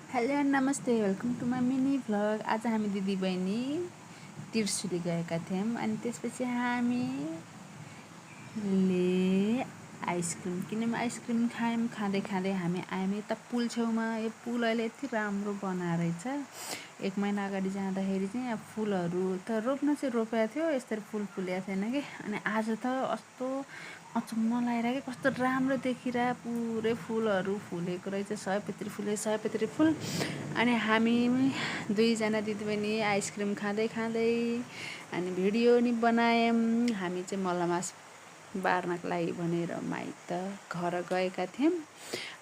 Hello नमस्ते welcome to my mini vlog. आज हामी दिदीबहिनी तिर्सुली गएका थियौँ अनि त्यसपछि हामीले आइसक्रिम किन्यौँ। आइसक्रिम खायौँ। खाँदै खाँदै हामी आयौँ यता पुल छेउमा। यो पुल अहिले यति राम्रो बनाएर रहेछ। 1 महिना अगाडि जाँदाखेरि चाहिँ यहाँ फुलहरू त रोप्न चाहिँ रोपेको थियो, यसरी फुल फुलेको थिएन कि। अनि आज त कस्तो अचम्म लागिरहेको, कस्तो राम्रो देखिरह पुरै फुलहरू फुलेको रहेछ। सयपत्री फुल। अनि हामी 2जना दिदीबहिनी आइसक्रिम खाँदै खाँदै अनि भिडियो नि बनायौँ। हामी चाहिँ मलमास बार्नको लागि भनेर माइत घर गएका थियौँ।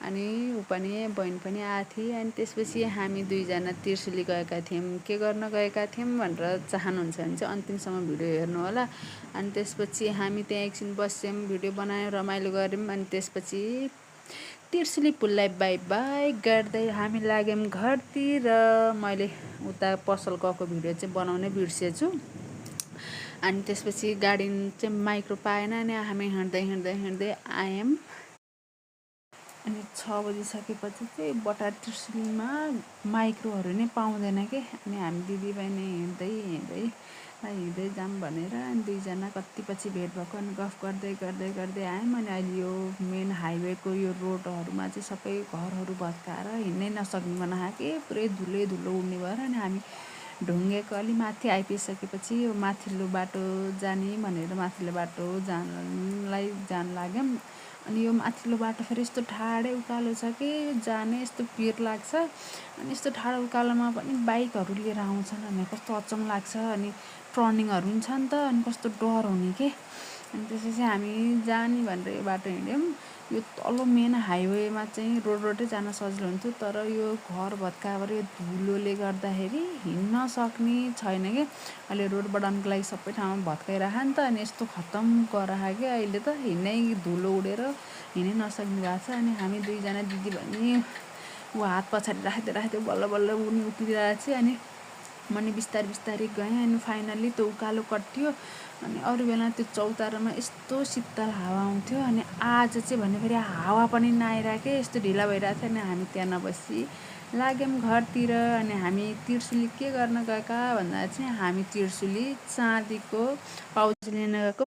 अनि ऊ पनि बहिनी पनि आएको थिए। अनि त्यसपछि हामी 2जना तिर्सुली गएका थियौँ। के गर्न गएका थियौँ भनेर चाहनुहुन्छ भने चाहिँ अन्तिमसम्म भिडियो हेर्नु होला। अनि त्यसपछि हामी त्यहाँ एकछिन बस्यौँ, भिडियो बनायौँ, रमाइलो गऱ्यौँ। अनि त्यसपछि तिर्सुली पुललाई बाई बाई गर्दै हामी लाग्यौँ घरतिर। मैले उता पसल गएको भिडियो चाहिँ बनाउनै बिर्सेछु। अनि त्यसपछि गाडी चाहिँ माइक्रो पाएन अनि हामी हिँड्दै आयौँ। अनि 6 बजिसकेपछि चाहिँ बटार तिर्सुलीमा माइक्रोहरू नै पाउँदैन के। अनि हामी दिदीबहिनी हिँड्दै जाऊँ भनेर अनि 2जना कति पछि भेट भएको अनि गफ गर्दै आयौँ। अनि अहिले यो मेन हाइवेको यो रोडहरूमा चाहिँ सबै घरहरू भत्काएर हिँड्नै नसक्ने बनाएको के, पुरै धुलो उड्ने भएर। अनि हामी ढुङ्गेको अलि माथि आइपुगिसकेपछि यो माथिल्लो बाटो जाने भनेर माथिल्लो बाटो जान लाग्यौँ। अनि यो माथिल्लो बाटो फेरि यस्तो ठाडै उकालो छ कि जाने यस्तो पिर लाग्छ। अनि यस्तो ठाडो उकालोमा पनि बाइकहरू लिएर आउँछन् अनि कस्तो अचम्म लाग्छ। अनि टर्निङहरू पनि छ नि त, अनि कस्तो डर हुने के। अनि त्यसपछि हामी जाने भनेर यो बाटो हिँड्यौँ। यो तल्लो मेन हाइवेमा चाहिँ रोडै जान सजिलो हुन्थ्यो, तर यो घर भत्काएर यो धुलोले गर्दाखेरि हिँड्न सक्ने छैन कि। अहिले रोड बढाउनुको लागि सबै ठाउँमा भत्काइराख नि त। अनि यस्तो खत्तम गरायो कि अहिले त हिँड्नै धुलो उडेर हिँड्नै नसक्ने भएको छ। अनि हामी 2जना दिदीबहिनी ऊ हात पछाडि राख्दै बल्ल उनी उक्लिरहेको थिएँ। अनि म नि बिस्तारै गएँ। अनि फाइनल्ली त्यो उकालो कट्यो। अनि अरू बेला त्यो चौतारामा यस्तो शीतल हावा आउँथ्यो। अनि आज चाहिँ भने फेरि हावा पनि नआइरहेको के, यस्तो ढिला भइरहेको थियो। अनि हामी त्यहाँ नबसी लाग्यौँ घरतिर। अनि हामी तिर्सुली के गर्न गएका भन्दा चाहिँ हामी तिर्सुली चाँदीको पाउच लिन गएको।